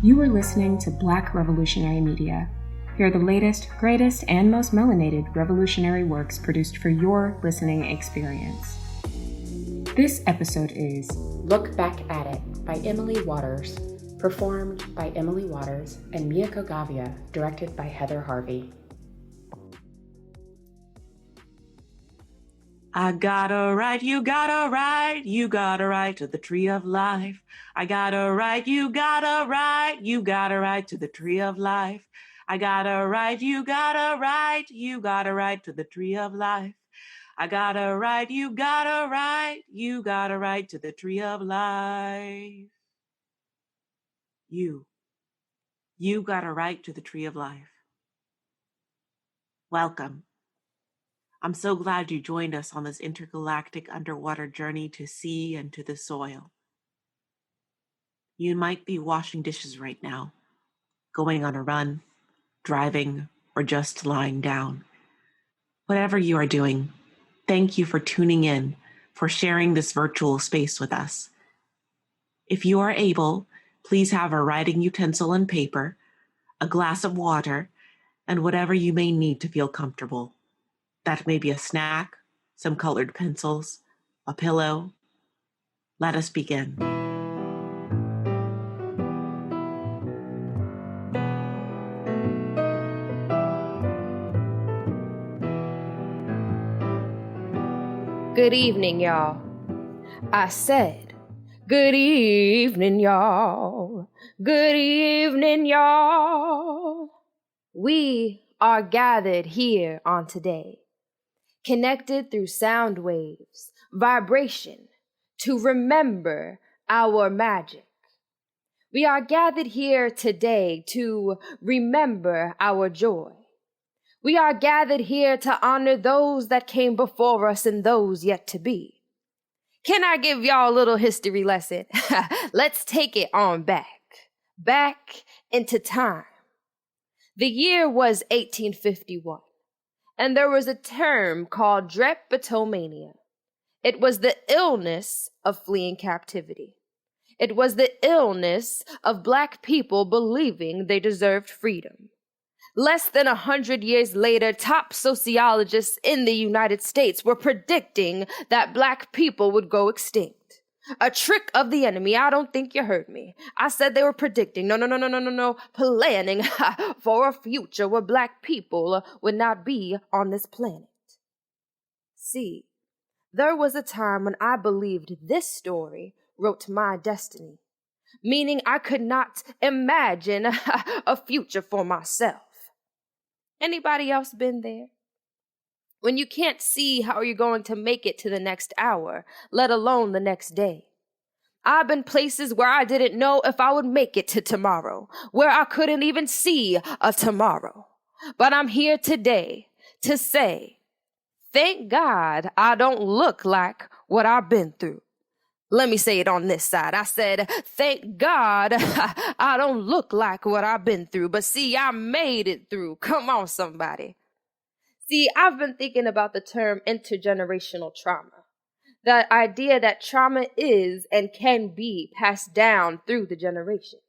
You are listening to Black Revolutionary Media. Hear the latest, greatest, and most melanated revolutionary works produced for your listening experience. This episode is Look Back at It by Emily Waters, performed by Emily Waters and Mieko Gavia, directed by Heather Harvey. I got a right, you got a right, you got a right to the tree of life. I got a right, you got a right, you got a right to the tree of life. I got a right, you got a right, you got a right to the tree of life. I got a right, you got a right, you got a right to the tree of life. You got a right to the tree of life. Welcome. I'm so glad you joined us on this intergalactic underwater journey to sea and to the soil. You might be washing dishes right now, going on a run, driving, or just lying down. Whatever you are doing, thank you for tuning in, for sharing this virtual space with us. If you are able, please have a writing utensil and paper, a glass of water, and whatever you may need to feel comfortable. That may be a snack, some colored pencils, a pillow. Let us begin. Good evening, y'all. I said, good evening, y'all. Good evening, y'all. We are gathered here on today, connected through sound waves, vibration, to remember our magic. We are gathered here today to remember our joy. We are gathered here to honor those that came before us and those yet to be. Can I give y'all a little history lesson? Let's take it on back into time. The year was 1851, and there was a term called drapetomania. It was the illness of fleeing captivity. It was the illness of Black people believing they deserved freedom. Less than 100 years later, top sociologists in the United States were predicting that Black people would go extinct. A trick of the enemy. I don't think you heard me. I said they were predicting, no, planning for a future where Black people would not be on this planet. See, there was a time when I believed this story wrote my destiny, meaning I could not imagine a future for myself. Anybody else been there? When you can't see how you're going to make it to the next hour, let alone the next day. I've been places where I didn't know if I would make it to tomorrow, where I couldn't even see a tomorrow. But I'm here today to say, thank God I don't look like what I've been through. Let me say it on this side. I said, thank God I don't look like what I've been through. But see, I made it through. Come on, somebody. See, I've been thinking about the term intergenerational trauma. The idea that trauma is and can be passed down through the generations.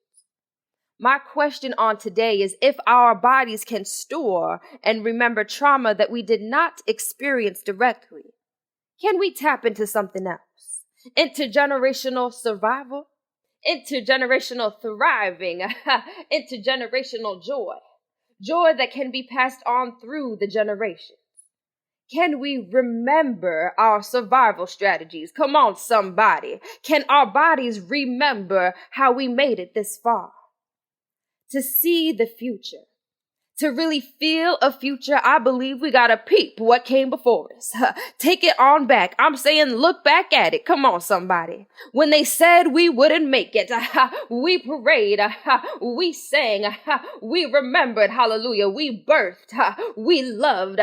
My question on today is if our bodies can store and remember trauma that we did not experience directly, can we tap into something else? Intergenerational survival, intergenerational thriving, intergenerational joy that can be passed on through the generations. Can we remember our survival strategies? Come on, somebody. Can our bodies remember how we made it this far? To see the future. To really feel a future, I believe we gotta peep what came before us. Take it on back. I'm saying look back at it. Come on, somebody. When they said we wouldn't make it, we prayed, we sang, we remembered, hallelujah. We birthed, we loved,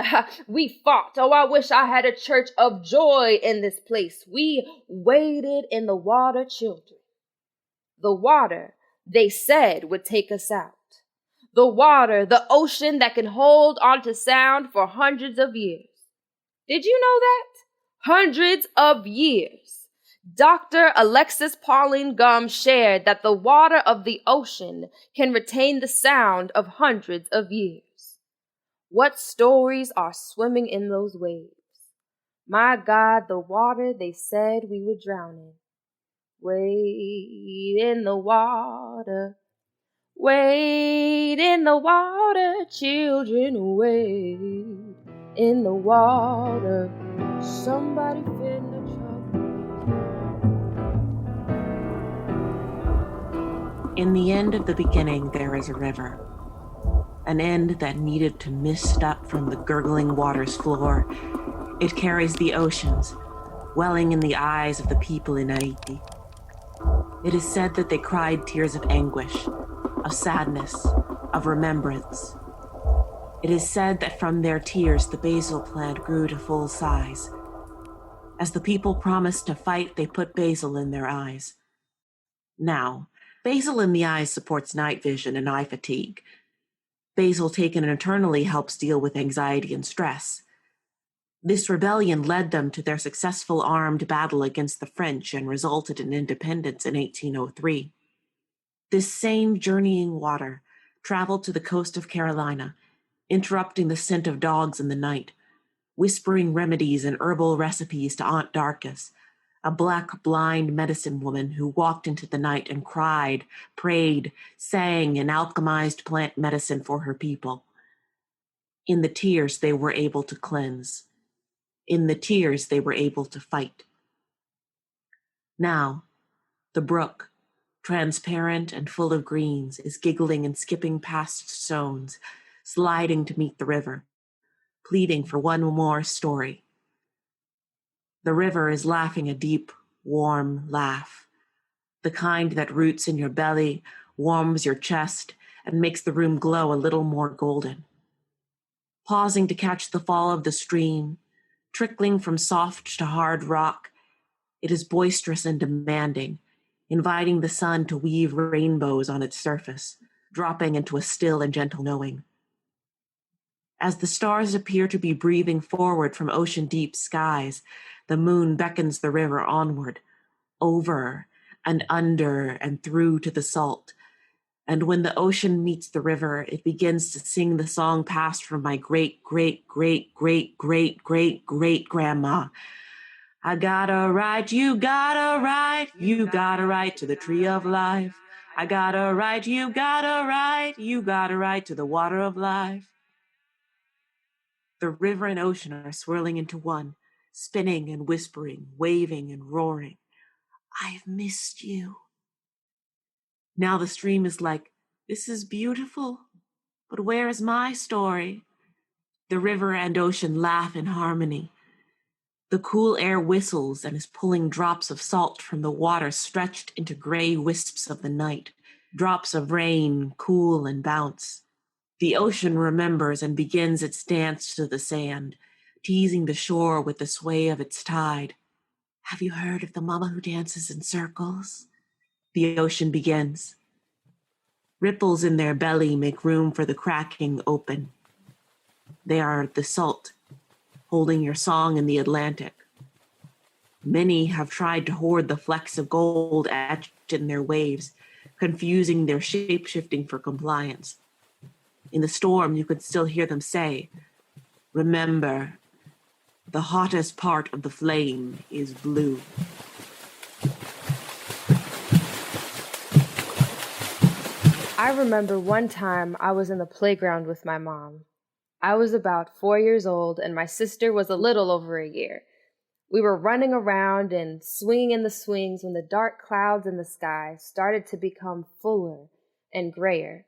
we fought. Oh, I wish I had a church of joy in this place. We waded in the water, children. The water they said would take us out. The water, the ocean that can hold onto sound for hundreds of years. Did you know that? Hundreds of years. Dr. Alexis Pauline Gum shared that the water of the ocean can retain the sound of hundreds of years. What stories are swimming in those waves? My God, the water they said we would drown in. Wade in the water. Wade in the water, children, wade in the water. Somebody finna trouble. In the end of the beginning, there is a river. An end that needed to mist up from the gurgling water's floor. It carries the oceans, welling in the eyes of the people in Haiti. It is said that they cried tears of anguish, of sadness, of remembrance. It is said that from their tears the basil plant grew to full size. As the people promised to fight, they put basil in their eyes. Now, basil in the eyes supports night vision and eye fatigue. Basil taken internally helps deal with anxiety and stress. This rebellion led them to their successful armed battle against the French and resulted in independence in 1803. This same journeying water traveled to the coast of Carolina, interrupting the scent of dogs in the night, whispering remedies and herbal recipes to Aunt Darkis, a black blind medicine woman who walked into the night and cried, prayed, sang, and alchemized plant medicine for her people. In the tears they were able to cleanse. In the tears they were able to fight. Now, the brook, transparent and full of greens, is giggling and skipping past stones, sliding to meet the river, pleading for one more story. The river is laughing a deep, warm laugh, the kind that roots in your belly, warms your chest, and makes the room glow a little more golden. Pausing to catch the fall of the stream, trickling from soft to hard rock, it is boisterous and demanding, inviting the sun to weave rainbows on its surface, dropping into a still and gentle knowing. As the stars appear to be breathing forward from ocean-deep skies, the moon beckons the river onward, over and under and through to the salt. And when the ocean meets the river, it begins to sing the song passed from my great-great-great-great-great-great-great-grandma. I got a right, you got a right, you got a right to the tree of life. I got a right, you got a right, you got a right to the water of life. The river and ocean are swirling into one, spinning and whispering, waving and roaring. I've missed you. Now the stream is like, this is beautiful, but where is my story? The river and ocean laugh in harmony. The cool air whistles and is pulling drops of salt from the water stretched into gray wisps of the night, drops of rain, cool and bounce. The ocean remembers and begins its dance to the sand, teasing the shore with the sway of its tide. Have you heard of the mama who dances in circles? The ocean begins. Ripples in their belly make room for the cracking open. They are the salt, holding your song in the Atlantic. Many have tried to hoard the flecks of gold etched in their waves, confusing their shape-shifting for compliance. In the storm, you could still hear them say, remember, the hottest part of the flame is blue. I remember one time I was in the playground with my mom. I was about 4 years old and my sister was a little over a year. We were running around and swinging in the swings when the dark clouds in the sky started to become fuller and grayer.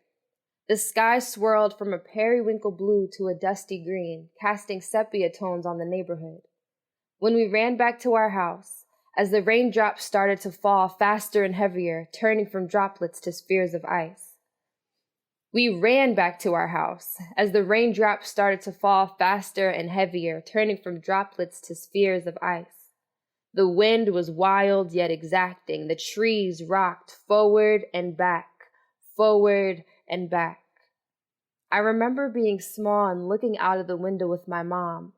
The sky swirled from a periwinkle blue to a dusty green, casting sepia tones on the neighborhood. When we ran back to our house, as the raindrops started to fall faster and heavier, turning from droplets to spheres of ice. We ran back to our house as the raindrops started to fall faster and heavier, turning from droplets to spheres of ice. The wind was wild yet exacting. The trees rocked forward and back, forward and back. I remember being small and looking out of the window with my mom.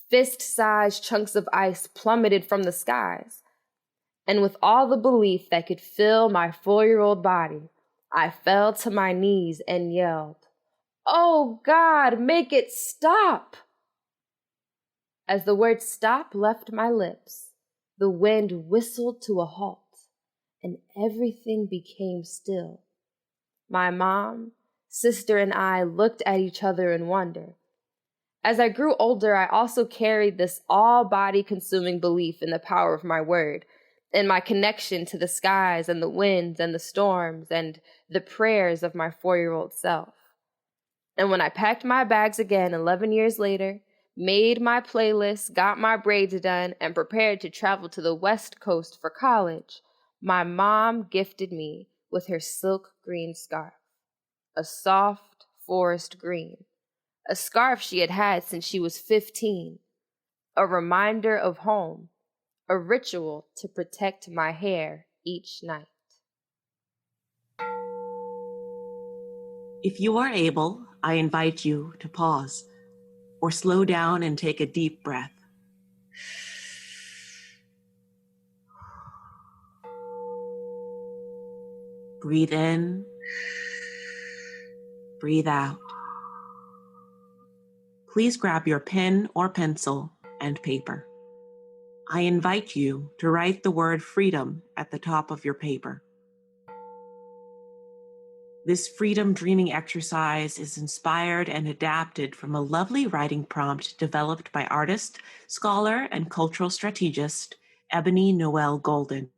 Fist-sized chunks of ice plummeted from the skies. And with all the belief that could fill my 4-year-old body, I fell to my knees and yelled, "Oh God, make it stop!" As the word stop left my lips, the wind whistled to a halt, and everything became still. My mom, sister, and I looked at each other in wonder. As I grew older, I also carried this all-body consuming belief in the power of my word, in my connection to the skies and the winds and the storms and the prayers of my 4-year-old self. And when I packed my bags again 11 years later, made my playlist, got my braids done, and prepared to travel to the West Coast for college, my mom gifted me with her silk green scarf, a soft forest green. A scarf she had had since she was 15, a reminder of home, a ritual to protect my hair each night. If you are able, I invite you to pause or slow down and take a deep breath. Breathe in, breathe out. Please grab your pen or pencil and paper. I invite you to write the word freedom at the top of your paper. This freedom dreaming exercise is inspired and adapted from a lovely writing prompt developed by artist, scholar, and cultural strategist Ebony Noel Golden.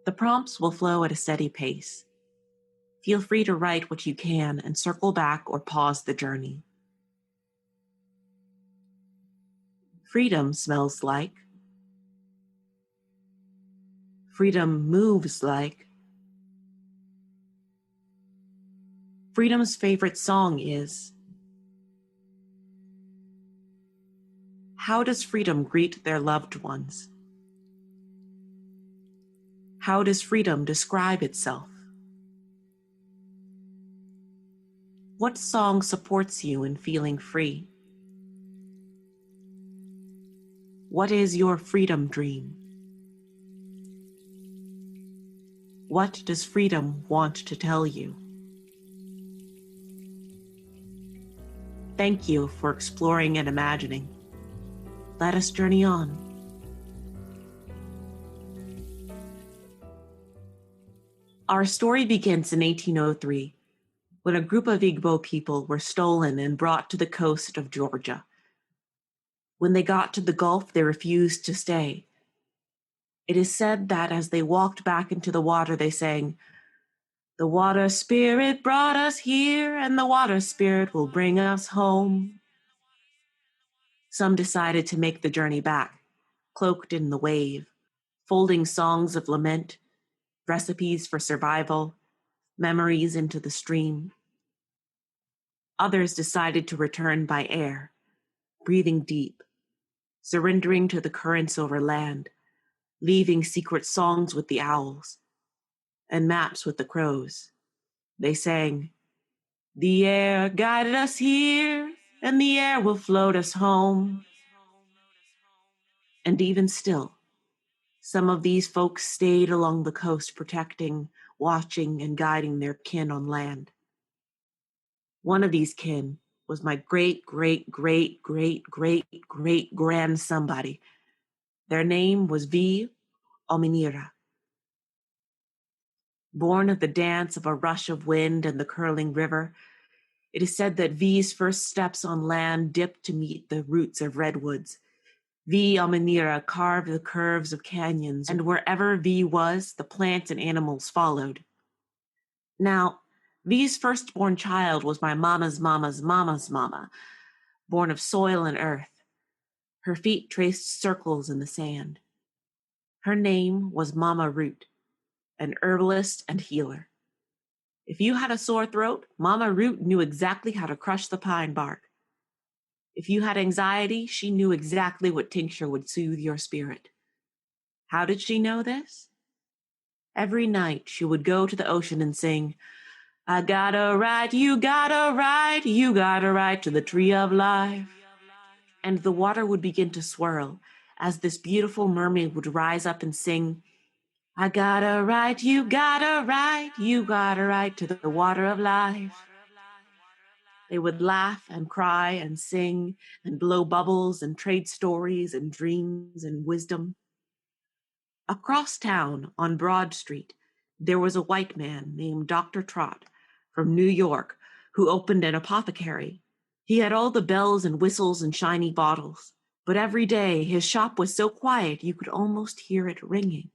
The prompts will flow at a steady pace. Feel free to write what you can and circle back or pause the journey. Freedom smells like. Freedom moves like. Freedom's favorite song is. How does freedom greet their loved ones? How does freedom describe itself? What song supports you in feeling free? What is your freedom dream? What does freedom want to tell you? Thank you for exploring and imagining. Let us journey on. Our story begins in 1803, when a group of Igbo people were stolen and brought to the coast of Georgia. When they got to the Gulf, they refused to stay. It is said that as they walked back into the water, they sang, "The water spirit brought us here, and the water spirit will bring us home." Some decided to make the journey back, cloaked in the wave, folding songs of lament, recipes for survival, memories into the stream. Others decided to return by air, breathing deep, surrendering to the currents over land, leaving secret songs with the owls and maps with the crows. They sang, "The air guided us here, and the air will float us home." And even still, some of these folks stayed along the coast protecting, watching, and guiding their kin on land. One of these kin was my great-great-great-great-great-great-grand-somebody. Their name was V. Ominira. Born of the dance of a rush of wind and the curling river, it is said that V's first steps on land dipped to meet the roots of redwoods. V. Ominira carved the curves of canyons, and wherever V was, the plants and animals followed. Now, V's firstborn child was my mama's mama's mama's mama, born of soil and earth. Her feet traced circles in the sand. Her name was Mama Root, an herbalist and healer. If you had a sore throat, Mama Root knew exactly how to crush the pine bark. If you had anxiety, she knew exactly what tincture would soothe your spirit. How did she know this? Every night she would go to the ocean and sing, "I got a right, you got a right, you got a right to the tree of life." And the water would begin to swirl as this beautiful mermaid would rise up and sing, I got a right, you got a right, you got a right to the water of life. They would laugh and cry and sing and blow bubbles and trade stories and dreams and wisdom. Across town on Broad Street, there was a white man named Dr. Trot from New York who opened an apothecary. He had all the bells and whistles and shiny bottles, but every day his shop was so quiet you could almost hear it ringing.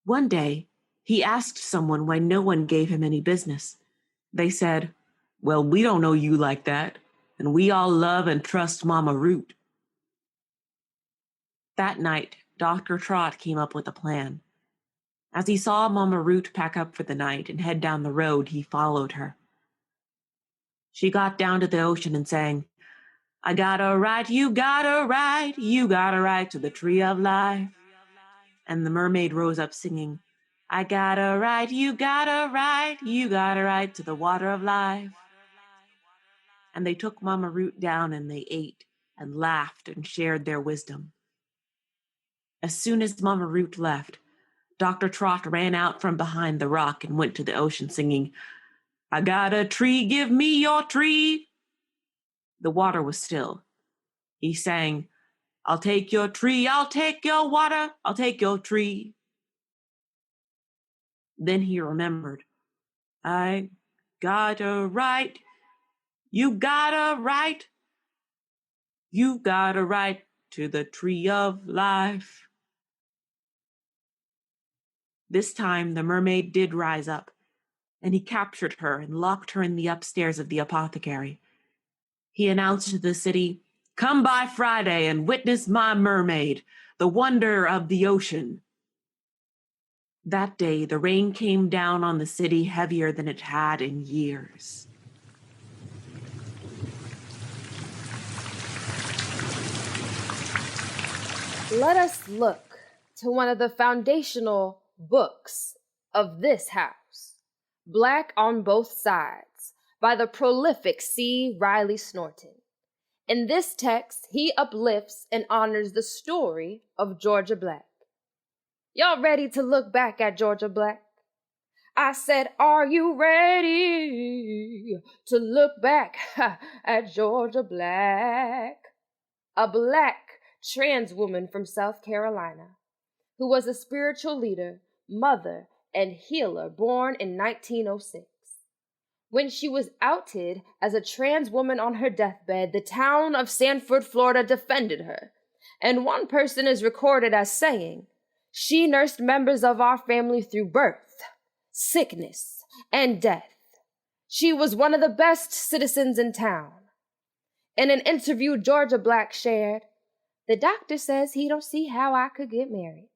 One day, he asked someone why no one gave him any business. They said, well, we don't know you like that, and we all love and trust Mama Root. That night, Dr. Trot came up with a plan. As he saw Mama Root pack up for the night and head down the road, he followed her. She got down to the ocean and sang, I got a right, you got a right, you got a right to the tree of life. And the mermaid rose up singing, I got a right, you got a right, you got a right to the water of life. And they took Mama Root down and they ate and laughed and shared their wisdom. As soon as Mama Root left, Dr. Trot ran out from behind the rock and went to the ocean singing, I got a tree, give me your tree. The water was still. He sang, I'll take your tree, I'll take your water, I'll take your tree. Then he remembered, I got a right, you got a right, you got a right to the tree of life. This time the mermaid did rise up, and he captured her and locked her in the upstairs of the apothecary. He announced to the city, come by Friday and witness my mermaid, the wonder of the ocean. That day, the rain came down on the city heavier than it had in years. Let us look to one of the foundational books of this house, Black on Both Sides, by the prolific C. Riley Snorton. In this text, he uplifts and honors the story of Georgia Black. Y'all ready to look back at Georgia Black? I said, are you ready to look back at Georgia Black? A black trans woman from South Carolina who was a spiritual leader, mother, and healer born in 1906. When she was outed as a trans woman on her deathbed, the town of Sanford, Florida defended her. And one person is recorded as saying, she nursed members of our family through birth, sickness, and death. She was one of the best citizens in town. In an interview, Georgia Black shared, the doctor says he don't see how I could get married.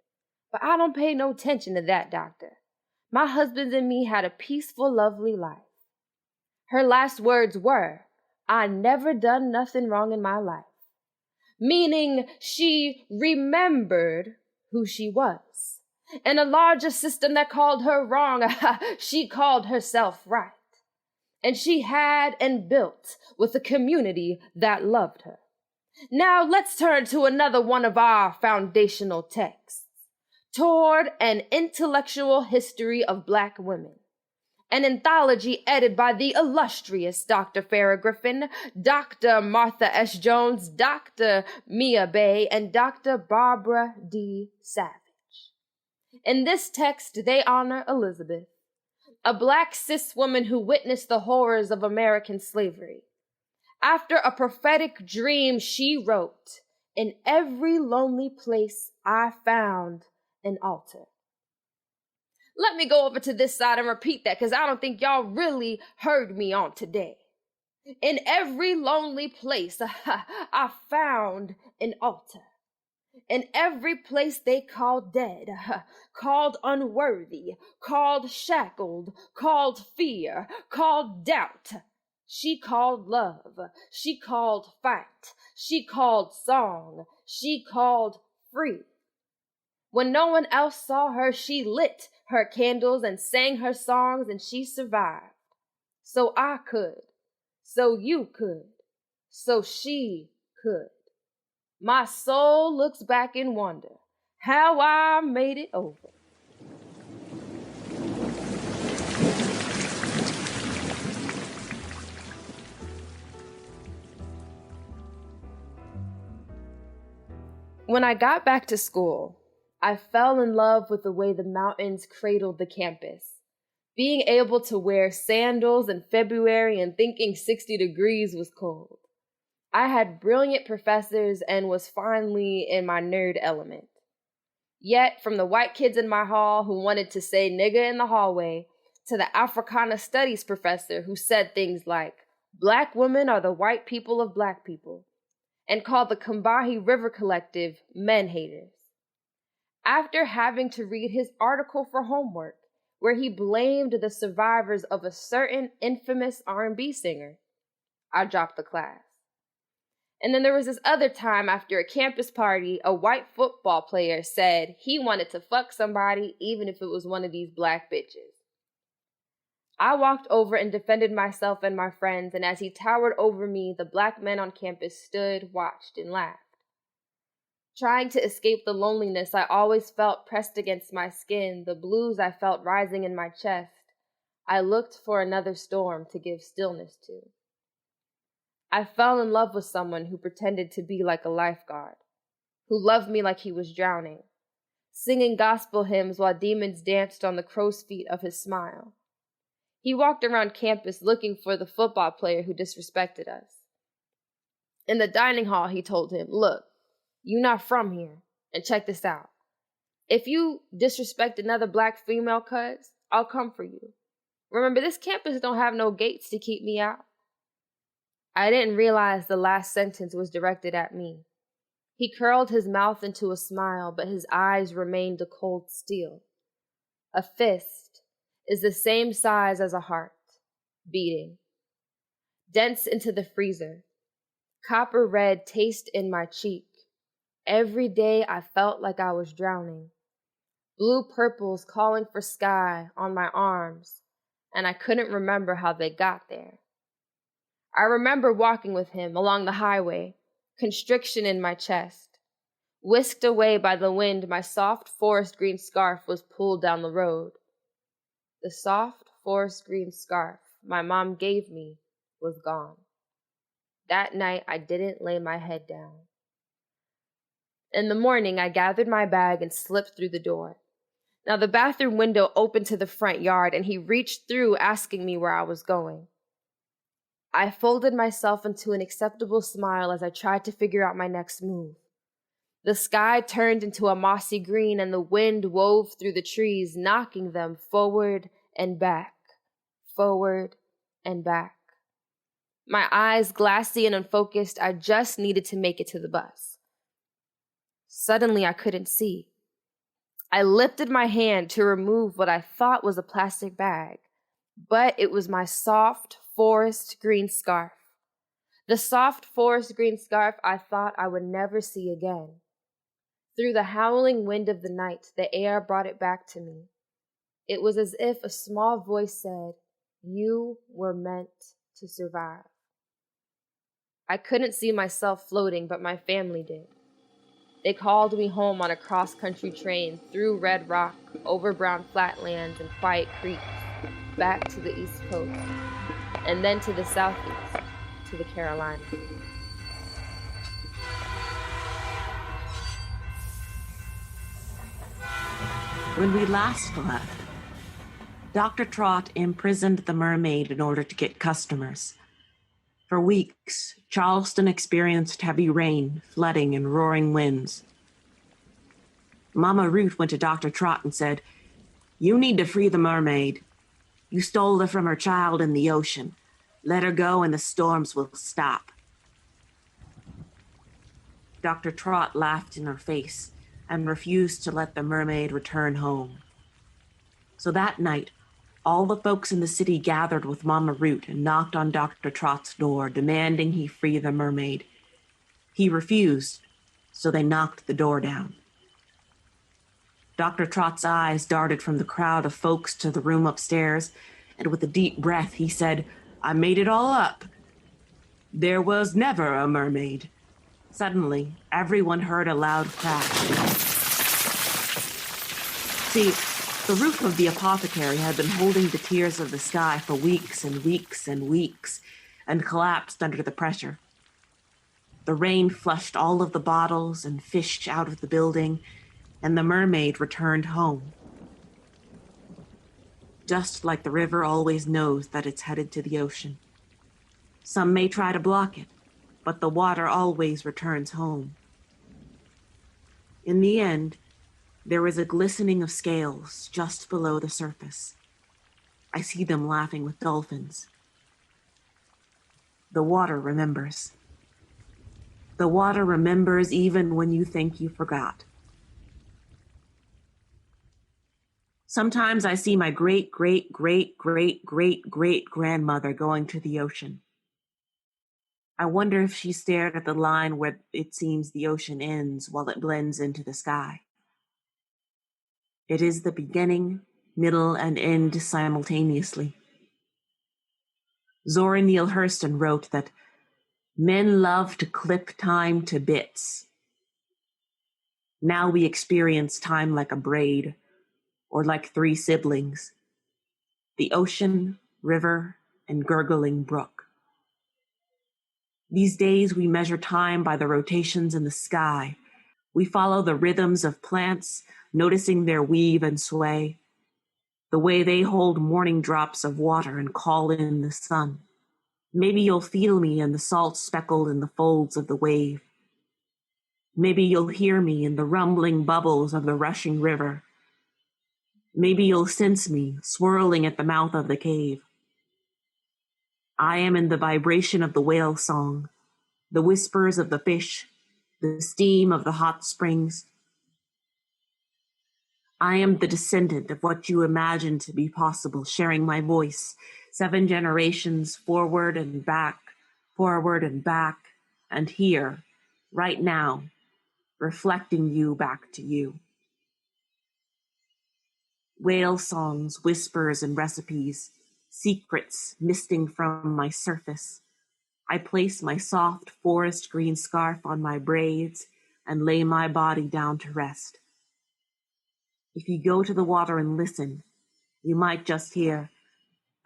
But I don't pay no attention to that doctor. My husband and me had a peaceful, lovely life. Her last words were, I never done nothing wrong in my life. Meaning she remembered who she was. In a larger system that called her wrong, she called herself right. And she had and built with a community that loved her. Now let's turn to another one of our foundational texts, Toward an Intellectual History of Black Women, an anthology edited by the illustrious Dr. Farrah Griffin, Dr. Martha S. Jones, Dr. Mia Bay, and Dr. Barbara D. Savage. In this text, they honor Elizabeth, a black cis woman who witnessed the horrors of American slavery. After a prophetic dream, she wrote, in every lonely place I found an altar. Let me go over to this side and repeat that because I don't think y'all really heard me on today. In every lonely place I found an altar. In every place they called dead, called unworthy, called shackled, called fear, called doubt. She called love, she called fight, she called song, she called free. When no one else saw her, she lit her candles and sang her songs, and she survived. So I could, so you could, so she could. My soul looks back in wonder how I made it over. When I got back to school, I fell in love with the way the mountains cradled the campus. Being able to wear sandals in February and thinking 60 degrees was cold. I had brilliant professors and was finally in my nerd element. Yet, from the white kids in my hall who wanted to say nigga in the hallway, to the Africana Studies professor who said things like, Black women are the white people of Black people, and called the Combahee River Collective men haters. After having to read his article for homework, where he blamed the survivors of a certain infamous R&B singer, I dropped the class. And then there was this other time after a campus party, a white football player said he wanted to fuck somebody even if it was one of these Black bitches. I walked over and defended myself and my friends, and as he towered over me, the Black men on campus stood, watched, and laughed. Trying to escape the loneliness I always felt pressed against my skin, the blues I felt rising in my chest, I looked for another storm to give stillness to. I fell in love with someone who pretended to be like a lifeguard, who loved me like he was drowning, singing gospel hymns while demons danced on the crow's feet of his smile. He walked around campus looking for the football player who disrespected us. In the dining hall, he told him, look, you're not from here, and check this out. If you disrespect another Black female cuz, I'll come for you. Remember, this campus don't have no gates to keep me out. I didn't realize the last sentence was directed at me. He curled his mouth into a smile, but his eyes remained a cold steel. A fist is the same size as a heart, beating. Dense into the freezer. Copper red taste in my cheek. Every day I felt like I was drowning. Blue purples calling for sky on my arms, and I couldn't remember how they got there. I remember walking with him along the highway, constriction in my chest. Whisked away by the wind, my soft forest green scarf was pulled down the road. The soft forest green scarf my mom gave me was gone. That night, I didn't lay my head down. In the morning, I gathered my bag and slipped through the door. Now, the bathroom window opened to the front yard, and he reached through asking me where I was going. I folded myself into an acceptable smile as I tried to figure out my next move. The sky turned into a mossy green, and the wind wove through the trees, knocking them forward and back, forward and back. My eyes glassy and unfocused, I just needed to make it to the bus. Suddenly, I couldn't see. I lifted my hand to remove what I thought was a plastic bag, but it was my soft forest green scarf. The soft forest green scarf I thought I would never see again. Through the howling wind of the night, the air brought it back to me. It was as if a small voice said, "You were meant to survive." I couldn't see myself floating, but my family did. They called me home on a cross-country train through red rock, over brown flatlands and quiet creeks, back to the East Coast, and then to the Southeast, to the Carolinas. When we last left, Dr. Trott imprisoned the mermaid in order to get customers. For weeks, Charleston experienced heavy rain, flooding, and roaring winds. Mama Ruth went to Dr. Trott and said, "You need to free the mermaid. You stole her from her child in the ocean. Let her go and the storms will stop." Dr. Trott laughed in her face and refused to let the mermaid return home. So that night, all the folks in the city gathered with Mama Root and knocked on Dr. Trott's door, demanding he free the mermaid. He refused, so they knocked the door down. Dr. Trott's eyes darted from the crowd of folks to the room upstairs, and with a deep breath, he said, "I made it all up. There was never a mermaid. Suddenly, everyone heard a loud crash. See, the roof of the apothecary had been holding the tears of the sky for weeks and weeks and weeks, and collapsed under the pressure. The rain flushed all of the bottles and fish out of the building, and the mermaid returned home. Just like the river always knows that it's headed to the ocean. Some may try to block it, but the water always returns home. In the end, there is a glistening of scales just below the surface. I see them laughing with dolphins. The water remembers. The water remembers even when you think you forgot. Sometimes I see my great-great-great-great-great-great-grandmother going to the ocean. I wonder if she stared at the line where it seems the ocean ends while it blends into the sky. It is the beginning, middle, and end simultaneously. Zora Neale Hurston wrote that men love to clip time to bits. Now we experience time like a braid, or like three siblings, the ocean, river, and gurgling brook. These days we measure time by the rotations in the sky. We follow the rhythms of plants, noticing their weave and sway, the way they hold morning drops of water and call in the sun. Maybe you'll feel me in the salt speckled in the folds of the wave. Maybe you'll hear me in the rumbling bubbles of the rushing river. Maybe you'll sense me swirling at the mouth of the cave. I am in the vibration of the whale song, the whispers of the fish, the steam of the hot springs. I am the descendant of what you imagine to be possible, sharing my voice, 7 generations forward and back, and here, right now, reflecting you back to you. Whale songs, whispers, and recipes, secrets misting from my surface. I place my soft forest green scarf on my braids and lay my body down to rest. If you go to the water and listen, you might just hear,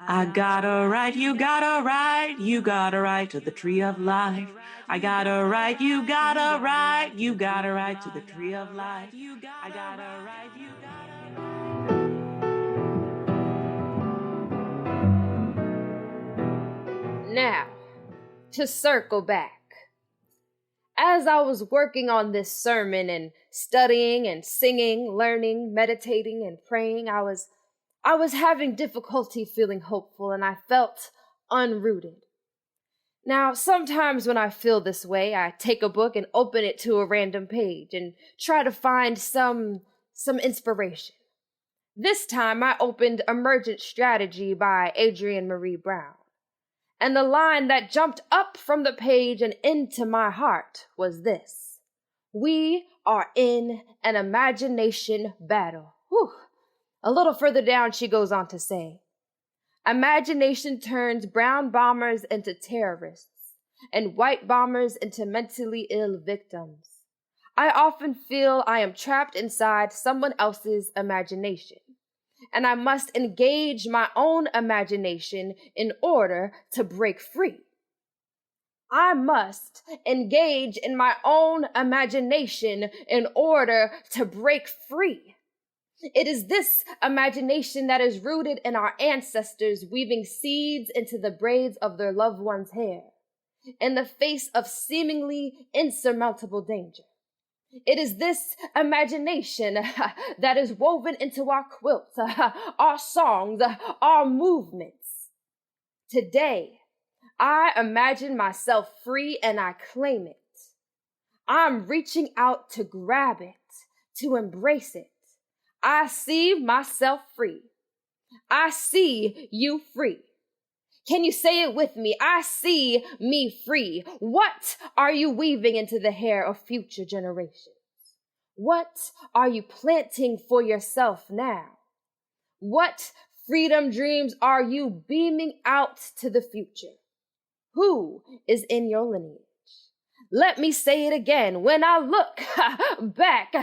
I got a right, you got a right, you got a right to the tree of life. I got a right, you got a right, you got a right to the tree of life. I got a right, you got a right. Now, to circle back. As I was working on this sermon and studying and singing, learning, meditating, and praying, I was having difficulty feeling hopeful, and I felt unrooted. Now, sometimes when I feel this way, I take a book and open it to a random page and try to find some inspiration. This time I opened Emergent Strategy by Adrienne Marie Brown. And the line that jumped up from the page and into my heart was this: we are in an imagination battle. Whew. A little further down, she goes on to say, imagination turns brown bombers into terrorists and white bombers into mentally ill victims. I often feel I am trapped inside someone else's imagination, and I must engage my own imagination in order to break free. I must engage in my own imagination in order to break free. It is this imagination that is rooted in our ancestors weaving seeds into the braids of their loved ones' hair in the face of seemingly insurmountable danger. It is this imagination that is woven into our quilts, our songs, our movements. Today, I imagine myself free and I claim it. I'm reaching out to grab it, to embrace it. I see myself free. I see you free. Can you say it with me? I see me free. What are you weaving into the hair of future generations? What are you planting for yourself now? What freedom dreams are you beaming out to the future? Who is in your lineage? Let me say it again. When I look back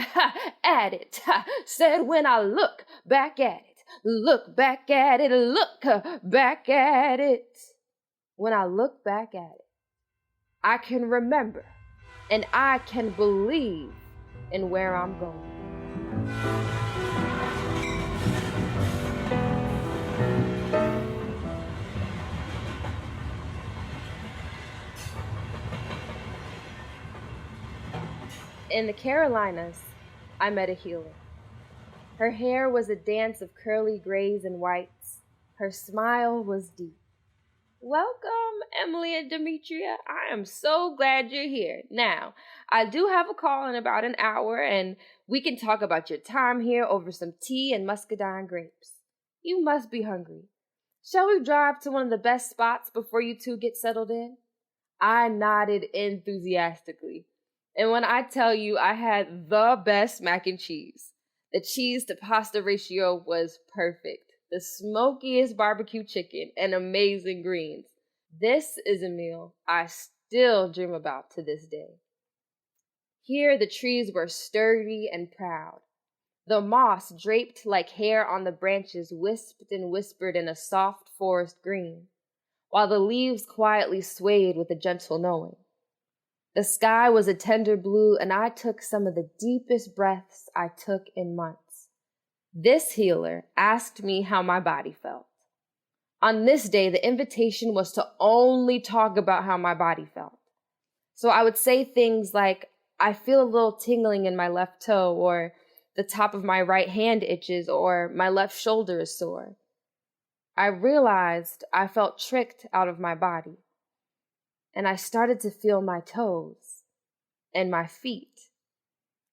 at it. Said when I look back at it. Look back at it. Look back at it. When I look back at it, I can remember and I can believe in where I'm going. In the Carolinas, I met a healer. Her hair was a dance of curly grays and whites. Her smile was deep. Welcome, Emily and Demetria. I am so glad you're here. Now, I do have a call in about an hour, and we can talk about your time here over some tea and muscadine grapes. You must be hungry. Shall we drive to one of the best spots before you two get settled in? I nodded enthusiastically. And when I tell you I had the best mac and cheese, the cheese to pasta ratio was perfect. The smokiest barbecue chicken and amazing greens. This is a meal I still dream about to this day. Here the trees were sturdy and proud. The moss draped like hair on the branches wisped and whispered in a soft forest green, while the leaves quietly swayed with a gentle knowing. The sky was a tender blue, and I took some of the deepest breaths I took in months. This healer asked me how my body felt. On this day, the invitation was to only talk about how my body felt. So I would say things like, I feel a little tingling in my left toe, or the top of my right hand itches, or my left shoulder is sore. I realized I felt tricked out of my body. And I started to feel my toes and my feet.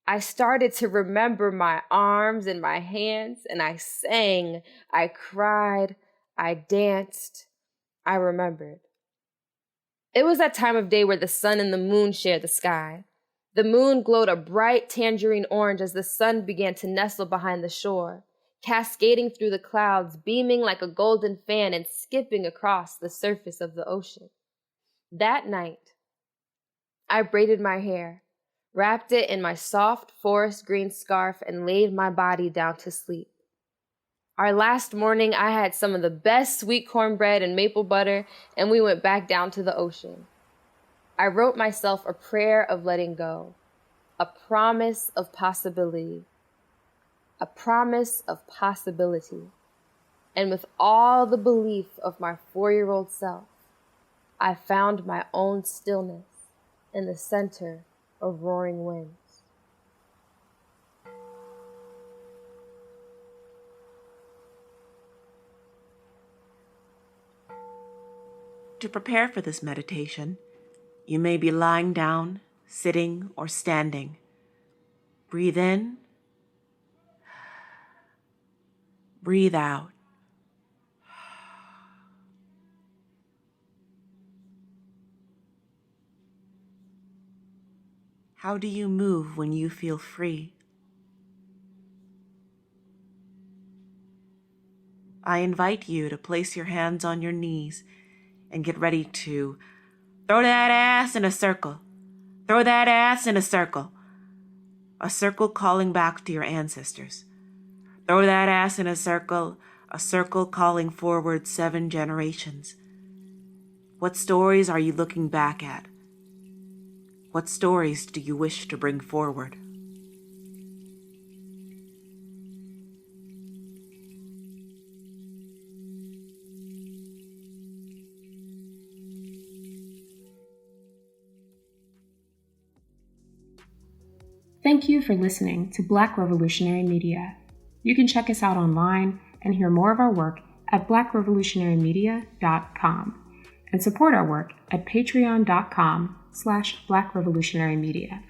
I started to remember my arms and my hands, and I sang, I cried, I danced, I remembered. It was that time of day where the sun and the moon shared the sky. The moon glowed a bright tangerine orange as the sun began to nestle behind the shore, cascading through the clouds, beaming like a golden fan and skipping across the surface of the ocean. That night, I braided my hair, wrapped it in my soft forest green scarf, and laid my body down to sleep. Our last morning, I had some of the best sweet cornbread and maple butter, and we went back down to the ocean. I wrote myself a prayer of letting go, a promise of possibility, a promise of possibility. And with all the belief of my 4-year-old self, I found my own stillness in the center of roaring winds. To prepare for this meditation, you may be lying down, sitting, or standing. Breathe in. Breathe out. How do you move when you feel free? I invite you to place your hands on your knees and get ready to throw that ass in a circle. Throw that ass in a circle. A circle calling back to your ancestors. Throw that ass in a circle calling forward 7 generations. What stories are you looking back at? What stories do you wish to bring forward? Thank you for listening to Black Revolutionary Media. You can check us out online and hear more of our work at blackrevolutionarymedia.com and support our work at patreon.com/blackrevolutionarymedia.